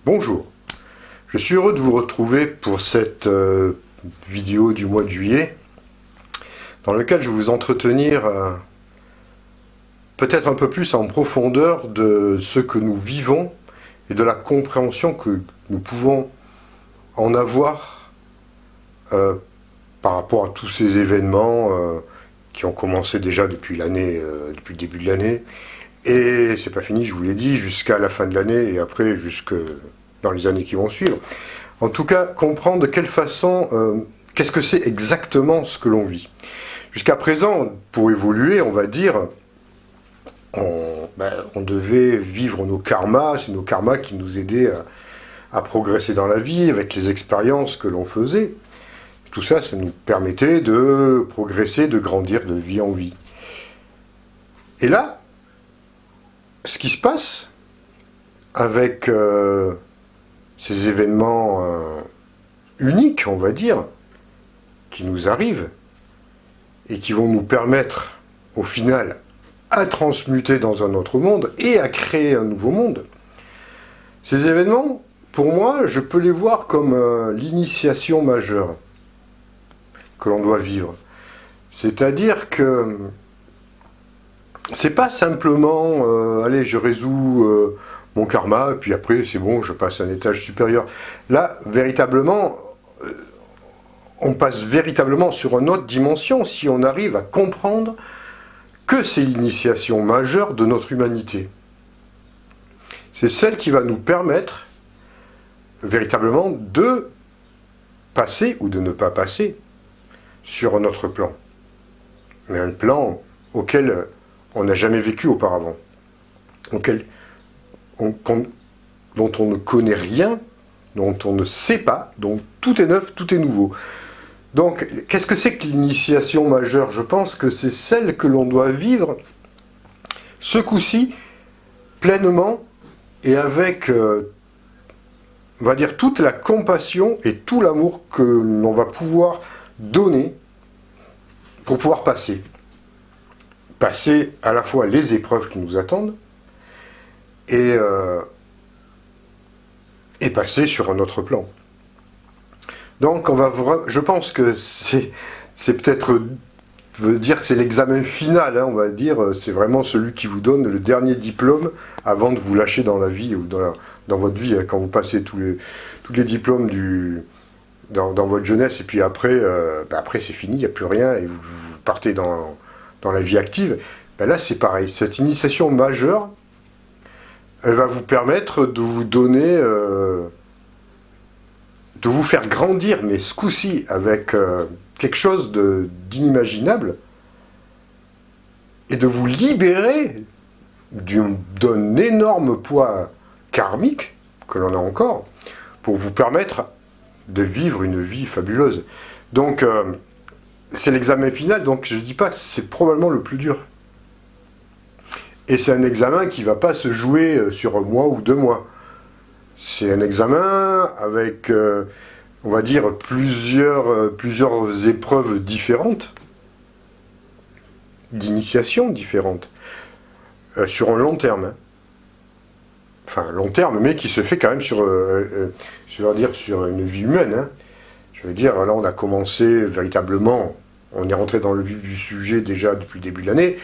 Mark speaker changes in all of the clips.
Speaker 1: Bonjour, je suis heureux de vous retrouver pour cette vidéo du mois de juillet dans laquelle je vais vous entretenir peut-être un peu plus en profondeur de ce que nous vivons et de la compréhension que nous pouvons en avoir par rapport à tous ces événements qui ont commencé déjà depuis l'année, depuis le début de l'année. Et c'est pas fini, je vous l'ai dit, jusqu'à la fin de l'année et après jusque dans les années qui vont suivre. En tout cas, comprendre de quelle façon, qu'est-ce que c'est exactement ce que l'on vit. Jusqu'à présent, pour évoluer, on va dire, on devait vivre nos karmas, c'est nos karmas qui nous aidaient à progresser dans la vie avec les expériences que l'on faisait. Tout ça, ça nous permettait de progresser, de grandir de vie en vie. Et là, ce qui se passe avec ces événements uniques, on va dire, qui nous arrivent et qui vont nous permettre, au final, à transmuter dans un autre monde et à créer un nouveau monde. Ces événements, pour moi, je peux les voir comme l'initiation majeure que l'on doit vivre. C'est-à-dire que c'est pas simplement allez, je résous mon karma, et puis après c'est bon, je passe à un étage supérieur. Là, véritablement, on passe véritablement sur une autre dimension si on arrive à comprendre que c'est l'initiation majeure de notre humanité. C'est celle qui va nous permettre véritablement de passer ou de ne pas passer sur un autre plan. Mais un plan auquel on n'a jamais vécu auparavant, dont on ne connaît rien, dont on ne sait pas, dont tout est neuf, tout est nouveau. Donc, qu'est-ce que c'est que l'initiation majeure? Je pense que c'est celle que l'on doit vivre, ce coup-ci, pleinement, et avec, on va dire, toute la compassion et tout l'amour que l'on va pouvoir donner pour pouvoir passer. Passer à la fois les épreuves qui nous attendent et passer sur un autre plan. Donc je pense que c'est peut-être veut dire que c'est l'examen final, hein, on va dire, c'est vraiment celui qui vous donne le dernier diplôme avant de vous lâcher dans la vie ou dans votre vie, hein, quand vous passez tous les diplômes dans votre jeunesse et puis après, après c'est fini, il n'y a plus rien et vous partez dans la vie active. Là c'est pareil, cette initiation majeure, elle va vous permettre de vous donner, de vous faire grandir, mais ce coup-ci avec quelque chose d'inimaginable, et de vous libérer d'un énorme poids karmique, que l'on a encore, pour vous permettre de vivre une vie fabuleuse. Donc, c'est l'examen final, donc je ne dis pas que c'est probablement le plus dur. Et c'est un examen qui ne va pas se jouer sur un mois ou 2 mois. C'est un examen avec, on va dire, plusieurs épreuves différentes, d'initiation différentes, sur un long terme. Hein. Enfin, long terme, mais qui se fait quand même sur une vie humaine. Hein. Je veux dire, là, on a commencé véritablement, on est rentré dans le vif du sujet déjà depuis le début de l'année.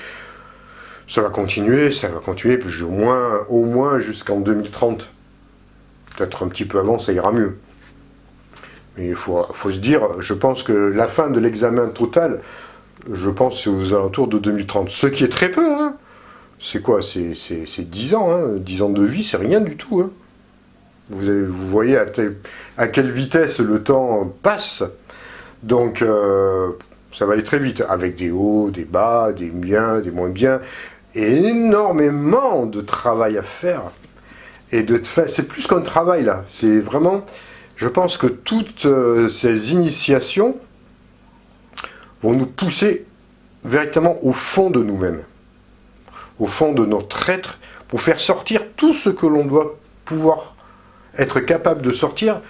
Speaker 1: Ça va continuer, puis au moins jusqu'en 2030. Peut-être un petit peu avant, ça ira mieux. Mais il faut se dire, je pense que la fin de l'examen total, je pense que c'est aux alentours de 2030. Ce qui est très peu, hein. C'est quoi? C'est 10 ans, hein. 10 ans de vie, c'est rien du tout, hein. Vous voyez à quelle vitesse le temps passe. Donc, ça va aller très vite, avec des hauts, des bas, des bien, des moins bien. Et énormément de travail à faire. C'est plus qu'un travail, là. C'est vraiment... Je pense que toutes ces initiations vont nous pousser véritablement au fond de nous-mêmes. Au fond de notre être, pour faire sortir tout ce que l'on doit pouvoir être capable de sortir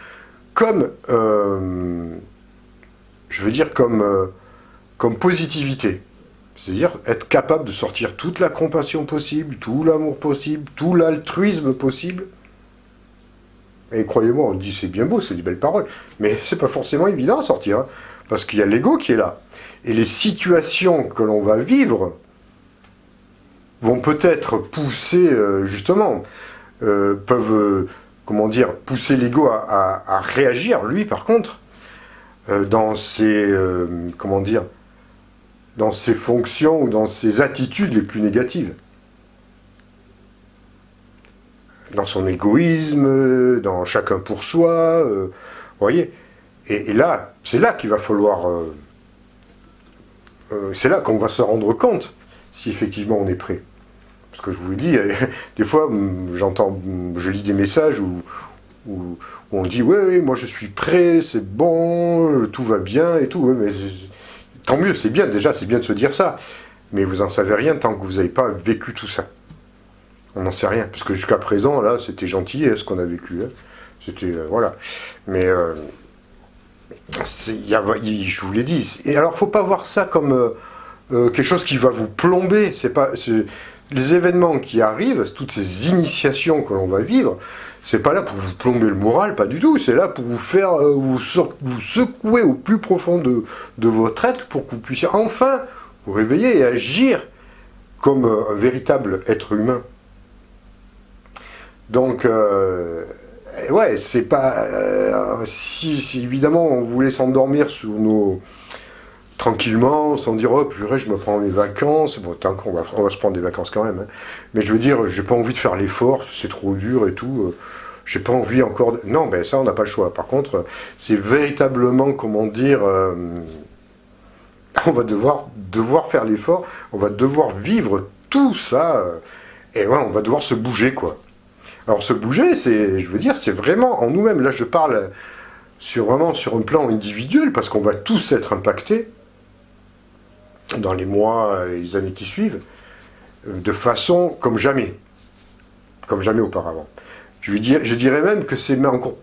Speaker 1: comme... je veux dire comme positivité. C'est-à-dire être capable de sortir toute la compassion possible, tout l'amour possible, tout l'altruisme possible, Et croyez-moi, on dit c'est bien beau, c'est des belles paroles, mais c'est pas forcément évident à sortir, hein, parce qu'il y a l'ego qui est là. Et les situations que l'on va vivre vont peut-être pousser, justement, peuvent, comment dire, pousser l'ego à réagir. Lui, par contre, dans ses, comment dire, dans ses fonctions ou dans ses attitudes les plus négatives. Dans son égoïsme, dans chacun pour soi, vous voyez. Et là, c'est là qu'il va falloir... c'est là qu'on va se rendre compte si effectivement on est prêt. Parce que je vous le dis, des fois, je lis des messages où on dit « Ouais, moi je suis prêt, c'est bon, tout va bien et tout. » Ouais, mais tant mieux, c'est bien, déjà, c'est bien de se dire ça. Mais vous n'en savez rien tant que vous n'avez pas vécu tout ça. On n'en sait rien. Parce que jusqu'à présent, là, c'était gentil ce qu'on a vécu. Hein. C'était, voilà. Mais, je vous l'ai dit. Et alors, il ne faut pas voir ça comme quelque chose qui va vous plomber. Les événements qui arrivent, toutes ces initiations que l'on va vivre, c'est pas là pour vous plomber le moral, pas du tout. C'est là pour vous faire vous secouer au plus profond de votre être pour que vous puissiez enfin vous réveiller et agir comme un véritable être humain. Donc, ouais, c'est pas... si évidemment on voulait s'endormir tranquillement, sans dire « Oh purée, je me prends mes vacances », bon, tant qu'on va se prendre des vacances quand même, hein. Mais je veux dire, j'ai pas envie de faire l'effort, c'est trop dur et tout, j'ai pas envie encore de... Non, ben ça, on n'a pas le choix. Par contre, c'est véritablement, comment dire... on va devoir faire l'effort, on va devoir vivre tout ça, et ouais, on va devoir se bouger, quoi. Alors se bouger, je veux dire, c'est vraiment en nous-mêmes. Là, je parle vraiment sur un plan individuel, parce qu'on va tous être impactés dans les mois et les années qui suivent, de façon comme jamais auparavant. Je dirais même que c'est encore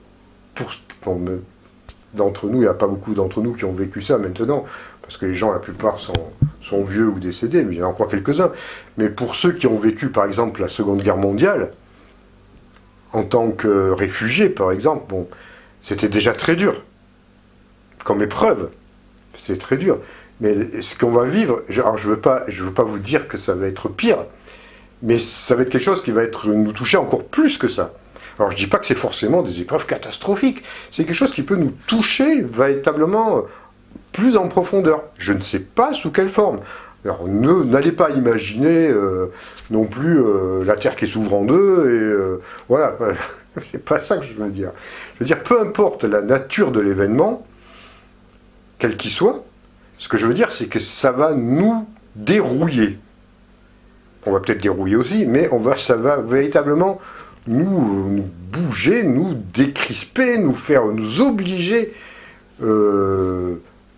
Speaker 1: d'entre nous, il n'y a pas beaucoup d'entre nous qui ont vécu ça maintenant, parce que les gens, la plupart, sont vieux ou décédés, mais il y en a encore quelques-uns. Mais pour ceux qui ont vécu, par exemple, la Seconde Guerre mondiale, en tant que réfugiés, par exemple, bon, c'était déjà très dur. Comme épreuve, c'est très dur. Mais ce qu'on va vivre, alors je veux pas vous dire que ça va être pire, mais ça va être quelque chose qui va nous toucher encore plus que ça. Alors je dis pas que c'est forcément des épreuves catastrophiques, c'est quelque chose qui peut nous toucher véritablement plus en profondeur. Je ne sais pas sous quelle forme. Alors n'allez pas imaginer non plus la Terre qui s'ouvre en deux, et voilà, c'est pas ça que je veux dire. Je veux dire, peu importe la nature de l'événement, quel qu'il soit, ce que je veux dire, c'est que ça va nous dérouiller. On va peut-être dérouiller aussi, mais ça va véritablement nous bouger, nous décrisper, nous obliger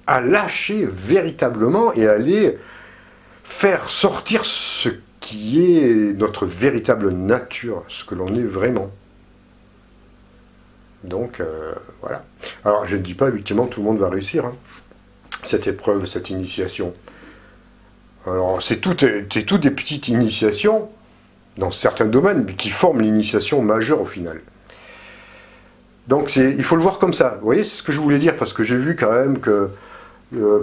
Speaker 1: à lâcher véritablement et à aller faire sortir ce qui est notre véritable nature, ce que l'on est vraiment. Donc, voilà. Alors, je ne dis pas, effectivement, tout le monde va réussir, hein, cette épreuve, cette initiation. Alors, c'est toutes des petites initiations, dans certains domaines, mais qui forment l'initiation majeure au final. Donc, il faut le voir comme ça. Vous voyez, c'est ce que je voulais dire, parce que j'ai vu quand même que,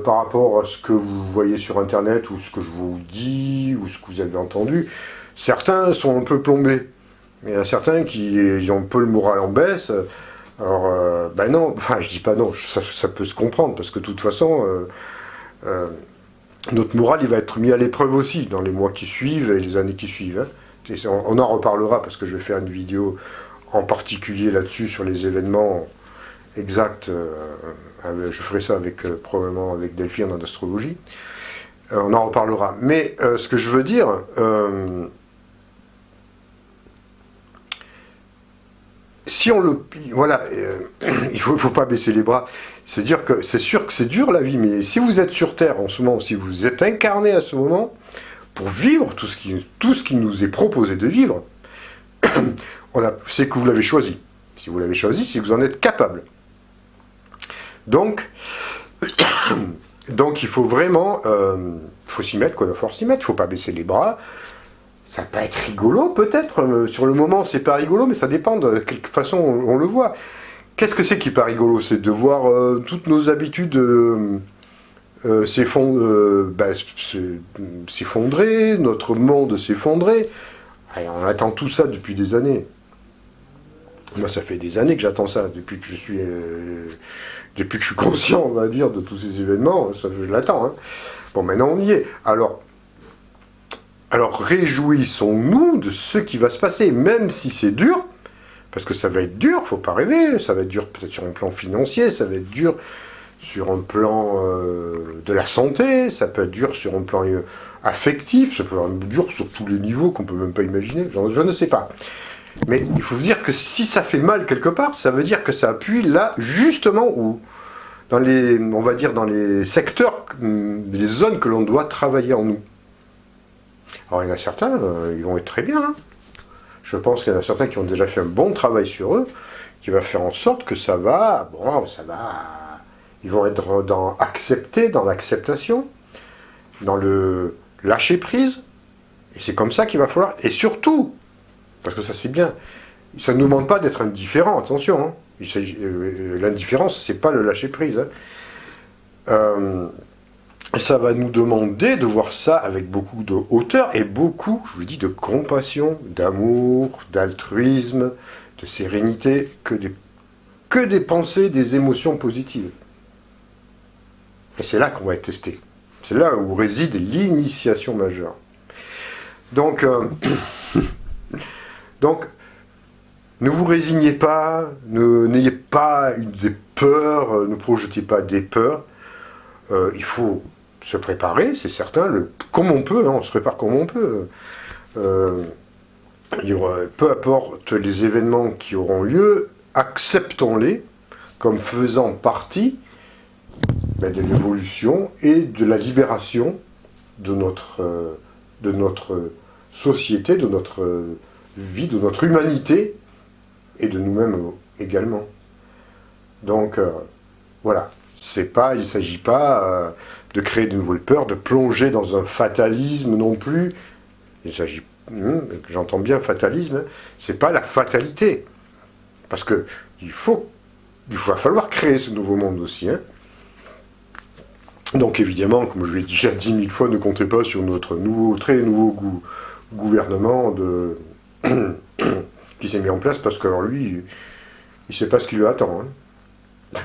Speaker 1: par rapport à ce que vous voyez sur Internet, ou ce que je vous dis, ou ce que vous avez entendu, certains sont un peu plombés. Il y en a certains qui ont un peu le moral en baisse. Alors, ben non, enfin, je dis pas non, ça peut se comprendre, parce que de toute façon, notre moral, il va être mis à l'épreuve aussi, dans les mois qui suivent et les années qui suivent. Hein. On en reparlera, parce que je vais faire une vidéo en particulier là-dessus, sur les événements exacts. Je ferai ça probablement avec Delphine en astrologie. On en reparlera. Mais ce que je veux dire... si on le... Voilà, il faut pas baisser les bras. C'est-à-dire que c'est sûr que c'est dur la vie, mais si vous êtes sur Terre en ce moment, si vous êtes incarné à ce moment, pour vivre tout ce qui nous est proposé de vivre, c'est que vous l'avez choisi. Si vous l'avez choisi, c'est que vous en êtes capable. Donc il faut vraiment... faut s'y mettre, quoi, il faut s'y mettre, il ne faut pas baisser les bras. ça peut être rigolo peut-être, sur le moment c'est pas rigolo, mais ça dépend de quelle façon on le voit. Qu'est-ce que c'est qui est pas rigolo? C'est de voir toutes nos habitudes s'effondrer, notre monde s'effondrer. On attend tout ça depuis des années. Moi, ça fait des années que j'attends ça, depuis que je suis conscient, on va dire, de tous ces événements. Ça, je l'attends. Hein. Bon, maintenant on y est. Alors réjouissons-nous de ce qui va se passer, même si c'est dur, parce que ça va être dur, faut pas rêver. Ça va être dur peut-être sur un plan financier, ça va être dur sur un plan de la santé, ça peut être dur sur un plan affectif, ça peut être dur sur tous les niveaux qu'on peut même pas imaginer, je ne sais pas. Mais il faut dire que si ça fait mal quelque part, ça veut dire que ça appuie là, justement, où, dans les, on va dire, dans les secteurs, les zones que l'on doit travailler en nous. Alors il y en a certains, ils vont être très bien. Hein. Je pense qu'il y en a certains qui ont déjà fait un bon travail sur eux, qui va faire en sorte que ça va, ils vont être acceptés, dans l'acceptation, dans le lâcher prise. Et c'est comme ça qu'il va falloir. Et surtout, parce que ça c'est bien, ça ne nous demande pas d'être indifférent, attention. Hein. L'indifférence, c'est pas le lâcher prise. Hein. Ça va nous demander de voir ça avec beaucoup de hauteur et beaucoup, je vous dis, de compassion, d'amour, d'altruisme, de sérénité, que des pensées, des émotions positives. Et c'est là qu'on va être testé. C'est là où réside l'initiation majeure. Donc, ne vous résignez pas, n'ayez pas des peurs, ne projetez pas des peurs. Il faut se préparer, c'est certain, comme on peut, hein, on se prépare comme on peut. Peu importe les événements qui auront lieu, acceptons-les comme faisant partie de l'évolution et de la libération de notre société, de notre vie, de notre humanité et de nous-mêmes également. Donc voilà, il ne s'agit pas de créer de nouvelles peurs, de plonger dans un fatalisme non plus. Il s'agit, j'entends bien fatalisme, c'est pas la fatalité, parce que il va falloir créer ce nouveau monde aussi. Hein. Donc évidemment, comme je l'ai dit déjà 10 000 fois, ne comptez pas sur notre très nouveau gouvernement qui s'est mis en place, parce que alors lui, il ne sait pas ce qui lui attend. Hein.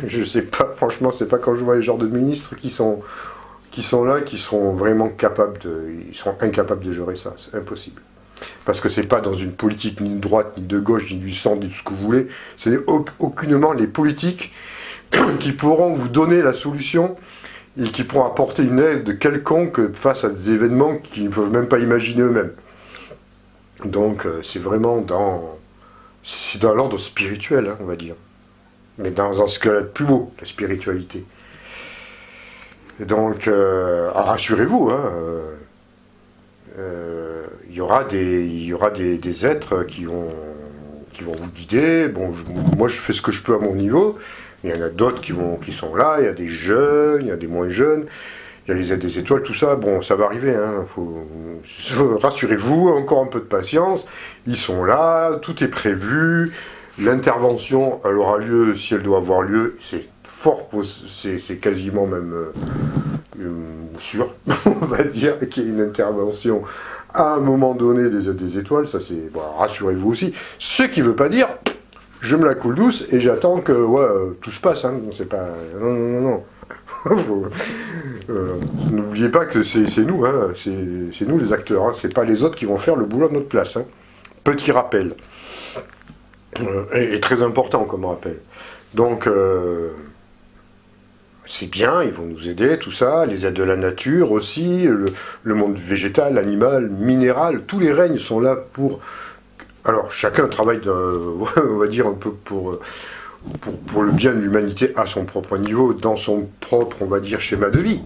Speaker 1: Je sais pas, franchement, c'est pas quand je vois les genres de ministres qui sont là, qui seront vraiment ils seront incapables de gérer ça, c'est impossible. Parce que c'est pas dans une politique ni de droite, ni de gauche, ni du centre, ni de ce que vous voulez, ce n'est aucunement les politiques qui pourront vous donner la solution et qui pourront apporter une aide quelconque face à des événements qu'ils ne peuvent même pas imaginer eux-mêmes. Donc c'est vraiment dans l'ordre spirituel, hein, on va dire. Mais dans ce qu'il y a de plus beau, la spiritualité. Et donc, rassurez-vous, hein, il y aura des êtres qui vont vous guider. Bon, moi je fais ce que je peux à mon niveau. Il y en a d'autres qui sont là. Il y a des jeunes, il y a des moins jeunes. Il y a les aides des étoiles, tout ça. Bon, ça va arriver. Hein, rassurez-vous, encore un peu de patience. Ils sont là, tout est prévu. L'intervention, elle aura lieu si elle doit avoir lieu. C'est quasiment même sûr, on va dire, qu'il y ait une intervention à un moment donné des aides des étoiles. Ça c'est, bon, rassurez-vous aussi. Ce qui ne veut pas dire, je me la coule douce et j'attends que tout se passe. Hein. C'est pas, non. N'oubliez pas que c'est nous, hein. C'est nous les acteurs. Hein. C'est pas les autres qui vont faire le boulot de notre place. Hein. Petit rappel. Et très important comme rappel. Donc c'est bien, ils vont nous aider, tout ça, les aides de la nature aussi, le monde végétal, animal, minéral, tous les règnes sont là pour... Alors chacun travaille, on va dire, un peu pour le bien de l'humanité à son propre niveau, dans son propre, on va dire, schéma de vie.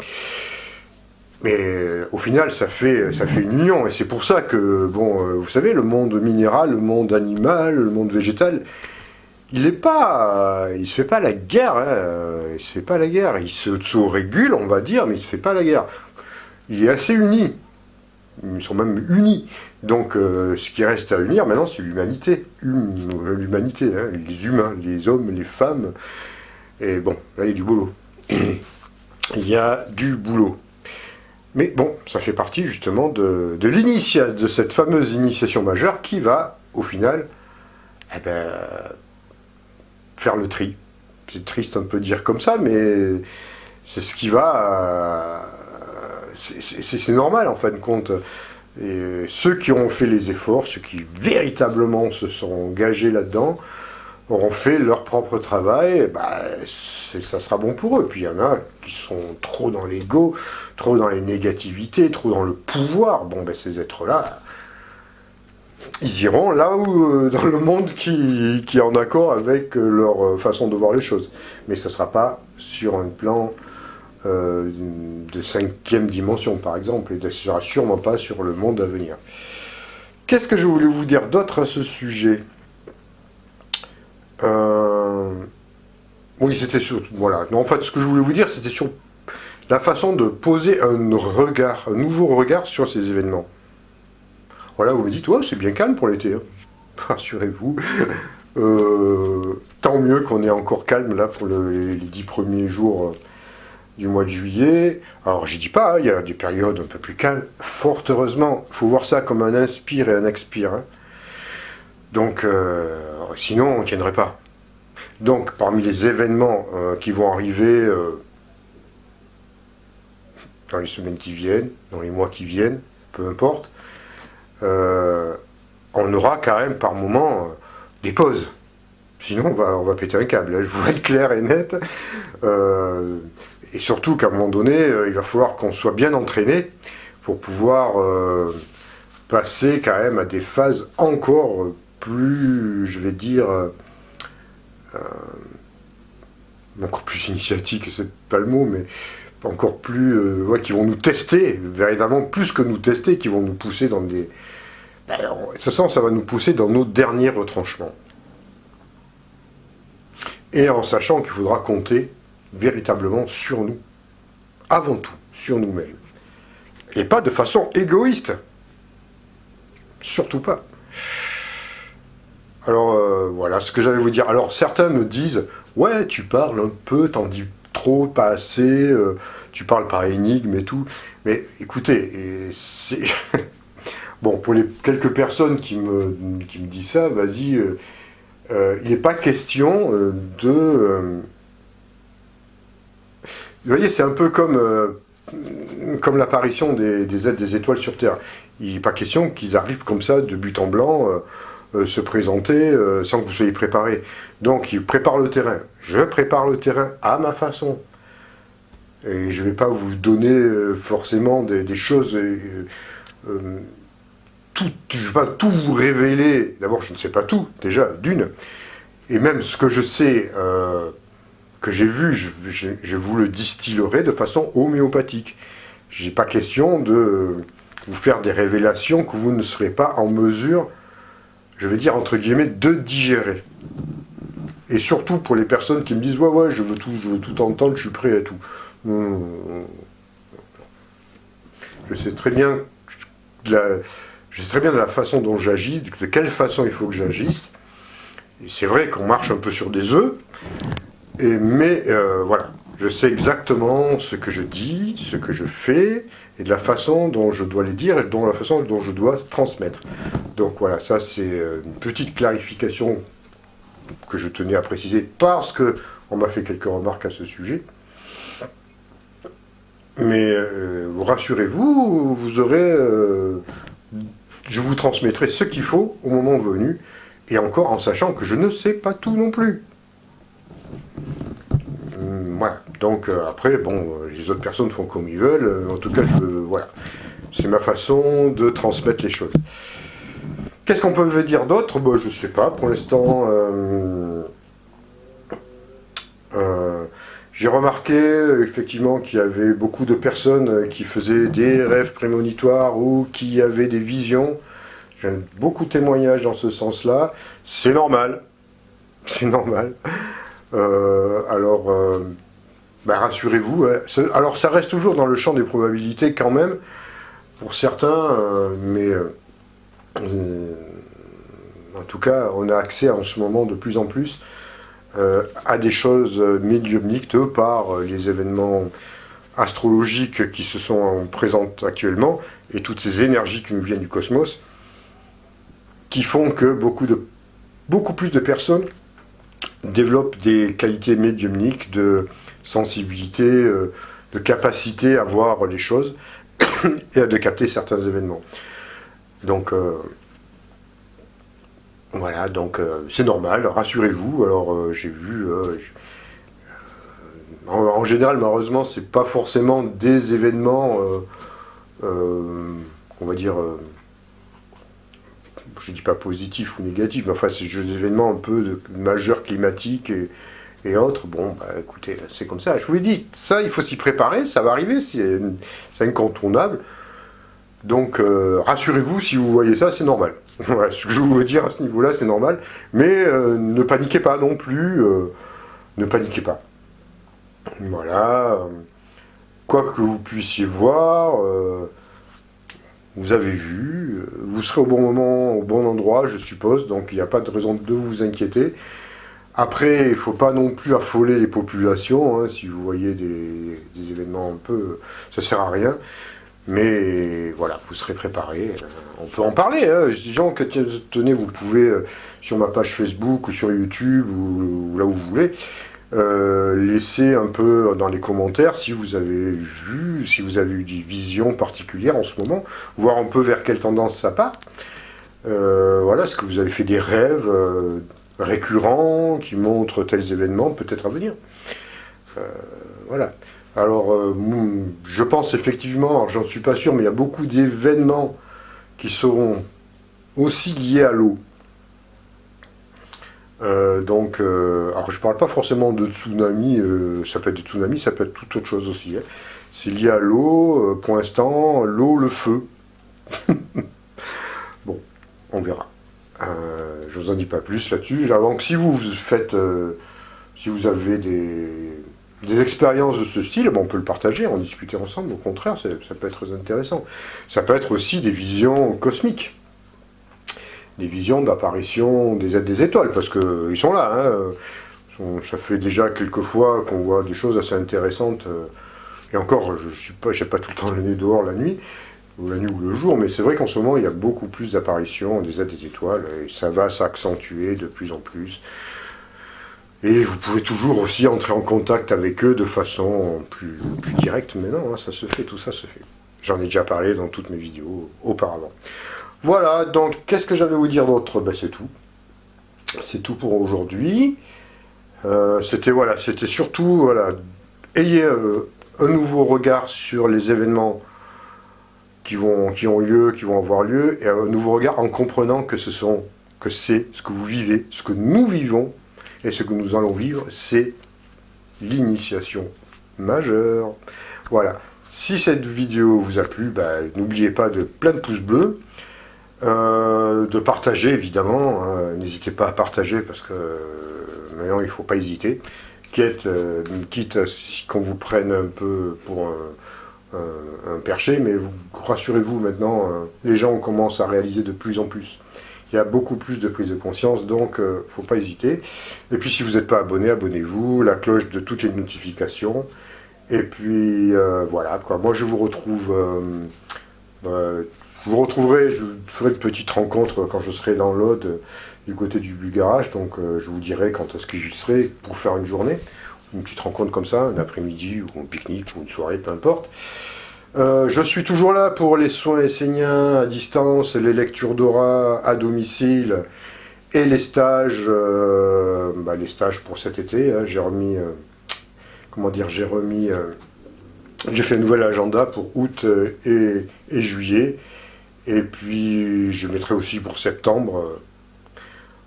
Speaker 1: Mais au final, ça fait une union, et c'est pour ça que, vous savez, le monde minéral, le monde animal, le monde végétal, il se fait pas la guerre, hein, il se fait pas la guerre, il s'auto-régule, on va dire, mais il se fait pas la guerre. Il est assez uni. ils sont même unis. Donc ce qui reste à unir maintenant, c'est l'humanité. L'humanité, hein, les humains, les hommes, les femmes. Et bon, là il y a du boulot. Il y a du boulot. Mais bon, ça fait partie justement de cette fameuse initiation majeure qui va, au final, eh ben, faire le tri. C'est triste un peu de dire comme ça, mais c'est ce qui va... c'est normal en fin de compte. Et ceux qui ont fait les efforts, ceux qui véritablement se sont engagés là-dedans, auront fait leur propre travail, et bah, ça sera bon pour eux. Puis il y en a qui sont trop dans l'ego, trop dans les négativités, trop dans le pouvoir. Bon, ben ces êtres-là, ils iront là où, dans le monde qui est en accord avec leur façon de voir les choses. Mais ce ne sera pas sur un plan de 5e dimension, par exemple, et ce ne sera sûrement pas sur le monde à venir. Qu'est-ce que je voulais vous dire d'autre à ce sujet ? Oui, c'était sur... Voilà. Non, en fait, ce que je voulais vous dire, c'était sur la façon de poser un regard, un nouveau regard sur ces événements. Voilà, vous me dites, ouais, c'est bien calme pour l'été. Hein. Rassurez-vous. Tant mieux qu'on est encore calme, là, pour les 10 premiers jours du mois de juillet. Alors, je dis pas, hein, il y a des périodes un peu plus calmes. Fort heureusement, il faut voir ça comme un inspire et un expire. Hein. Donc, sinon, on ne tiendrait pas. Donc, parmi les événements qui vont arriver dans les semaines qui viennent, dans les mois qui viennent, peu importe, on aura quand même par moment des pauses. Sinon, on va péter un câble. Là, je vous être clair et net. Et surtout qu'à un moment donné, il va falloir qu'on soit bien entraîné pour pouvoir passer quand même à des phases encore plus, je vais dire, encore plus initiatiques, c'est pas le mot, mais encore plus, ouais, qui vont nous tester, véritablement plus que nous tester, qui vont nous pousser dans des... De toute façon, ça va nous pousser dans nos derniers retranchements. Et en sachant qu'il faudra compter véritablement sur nous, avant tout, sur nous-mêmes. Et pas de façon égoïste. Surtout pas. Alors, voilà ce que j'allais vous dire. Alors, certains me disent, ouais, tu parles un peu, t'en dis trop, pas assez, tu parles par énigme et tout. Mais écoutez, c'est... bon, pour les quelques personnes qui me disent ça, vas-y, il n'est pas question de... vous voyez, c'est un peu comme l'apparition des étoiles sur Terre. Il n'est pas question qu'ils arrivent comme ça, de but en blanc, se présenter sans que vous soyez préparés. Donc, ils préparent le terrain. Je prépare le terrain à ma façon. Et je ne vais pas vous donner forcément des choses... je ne vais pas tout vous révéler. D'abord, je ne sais pas tout, déjà, d'une. Et même ce que je sais, que j'ai vu, je vous le distillerai de façon homéopathique. Je n'ai pas question de vous faire des révélations que vous ne serez pas en mesure, je vais dire entre guillemets, de digérer. Et surtout pour les personnes qui me disent « Ouais, je veux tout entendre, je suis prêt à tout. » Je sais très bien de la façon dont j'agis, de quelle façon il faut que j'agisse. Et c'est vrai qu'on marche un peu sur des œufs, mais voilà, je sais exactement ce que je dis, ce que je fais, et de la façon dont je dois les dire, et de la façon dont je dois transmettre. Donc voilà, ça c'est une petite clarification que je tenais à préciser, parce qu'on m'a fait quelques remarques à ce sujet. Mais rassurez-vous, vous aurez... je vous transmettrai ce qu'il faut au moment venu, et encore en sachant que je ne sais pas tout non plus. Voilà. Donc après, bon, les autres personnes font comme ils veulent. En tout cas, voilà. C'est ma façon de transmettre les choses. Qu'est-ce qu'on peut dire d'autre? Je ne sais pas. Pour l'instant, j'ai remarqué effectivement qu'il y avait beaucoup de personnes qui faisaient des rêves prémonitoires ou qui avaient des visions. J'ai beaucoup de témoignages dans ce sens-là. C'est normal. C'est normal. Alors, rassurez-vous. Alors, ça reste toujours dans le champ des probabilités quand même. pour certains, mais en tout cas, on a accès en ce moment de plus en plus à des choses médiumniques par les événements astrologiques qui se sont présentes actuellement et toutes ces énergies qui nous viennent du cosmos qui font que beaucoup plus de personnes développent des qualités médiumniques de sensibilité, de capacité à voir les choses et de capter certains événements. Donc voilà, donc c'est normal, rassurez-vous. Alors j'ai vu, en général, malheureusement, c'est pas forcément des événements, on va dire, je dis pas positifs ou négatifs, mais enfin c'est juste des événements un peu majeurs climatiques et autres. Bon, bah écoutez, c'est comme ça. Je vous l'ai dit, ça, il faut s'y préparer, ça va arriver, c'est incontournable. Donc rassurez-vous, si vous voyez ça, c'est normal. Voilà, ce que je veux dire à ce niveau-là, c'est normal. Mais ne paniquez pas non plus, ne paniquez pas. Voilà. Quoi que vous puissiez voir, vous avez vu, vous serez au bon moment, au bon endroit, je suppose, donc il n'y a pas de raison de vous inquiéter. Après, il ne faut pas non plus affoler les populations, hein, si vous voyez des événements un peu, ça ne sert à rien. Mais voilà, vous serez préparés. On peut en parler. Hein. Je dis gens que tenez, vous pouvez sur ma page Facebook ou sur YouTube ou là où vous voulez laisser un peu dans les commentaires si vous avez vu, si vous avez eu des visions particulières en ce moment, voir un peu vers quelle tendance ça part. Voilà, est-ce que vous avez fait des rêves récurrents qui montrent tels événements peut-être à venir. Voilà. Alors, je pense effectivement, alors j'en suis pas sûr, mais il y a beaucoup d'événements qui seront aussi liés à l'eau. Alors je parle pas forcément de tsunami, ça peut être des tsunamis, ça peut être toute autre chose aussi. Hein. C'est lié à l'eau, pour l'instant, l'eau, le feu. Bon, on verra. Je vous en dis pas plus là-dessus. Donc si vous faites, si vous avez des expériences de ce style, ben on peut le partager, en discuter ensemble, au contraire, ça peut être très intéressant. Ça peut être aussi des visions cosmiques, des visions d'apparition des étoiles, parce qu'ils sont là, hein. Ça fait déjà quelques fois qu'on voit des choses assez intéressantes, et encore, j'ai pas tout le temps le nez dehors la nuit ou le jour, mais c'est vrai qu'en ce moment, il y a beaucoup plus d'apparitions des étoiles, et ça va s'accentuer de plus en plus. Et vous pouvez toujours aussi entrer en contact avec eux de façon plus directe, mais non, hein, ça se fait, tout ça se fait. J'en ai déjà parlé dans toutes mes vidéos auparavant. Voilà, donc qu'est-ce que j'avais à vous dire d'autre? Ben, c'est tout. C'est tout pour aujourd'hui. C'était surtout, voilà, ayez un nouveau regard sur les événements qui ont lieu, qui vont avoir lieu, et un nouveau regard en comprenant que c'est ce que vous vivez, ce que nous vivons, et ce que nous allons vivre, c'est l'initiation majeure. Voilà. Si cette vidéo vous a plu, ben, n'oubliez pas de plein de pouces bleus, de partager évidemment. N'hésitez pas à partager parce que maintenant il ne faut pas hésiter. Quitte qu'on vous prenne un peu pour un perché, mais rassurez-vous maintenant, les gens commencent à réaliser de plus en plus. Il y a beaucoup plus de prise de conscience, donc faut pas hésiter. Et puis si vous n'êtes pas abonné, abonnez-vous, la cloche de toutes les notifications. Et puis voilà, quoi. Moi je vous retrouverai, je ferai une petite rencontre quand je serai dans l'Aude, du côté du Garage, donc je vous dirai quand est-ce que j'y serai pour faire une journée, une petite rencontre comme ça, un après-midi, ou un pique-nique, ou une soirée, peu importe. Je suis toujours là pour les soins esséniens à distance, les lectures d'aura à domicile et les stages pour cet été. Hein, j'ai fait un nouvel agenda pour août et juillet. Et puis je mettrai aussi pour septembre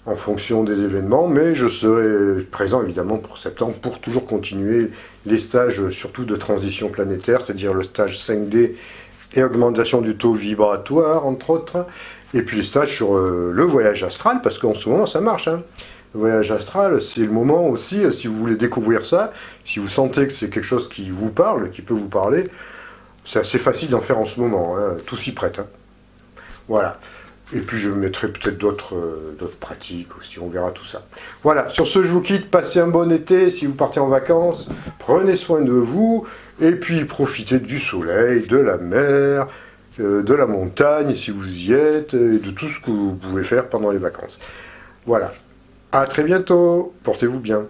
Speaker 1: en fonction des événements, mais je serai présent évidemment pour septembre pour toujours continuer les stages surtout de transition planétaire, c'est-à-dire le stage 5D et augmentation du taux vibratoire entre autres, et puis les stages sur le voyage astral, parce qu'en ce moment ça marche. Hein. Le voyage astral, c'est le moment aussi, si vous voulez découvrir ça, si vous sentez que c'est quelque chose qui vous parle, qui peut vous parler, C'est assez facile d'en faire en ce moment, hein, tout s'y prête. Hein. Voilà. Et puis je mettrai peut-être d'autres pratiques aussi, on verra tout ça. Voilà, sur ce je vous quitte, passez un bon été si vous partez en vacances, prenez soin de vous, et puis profitez du soleil, de la mer, de la montagne si vous y êtes, et de tout ce que vous pouvez faire pendant les vacances. Voilà, à très bientôt, portez-vous bien.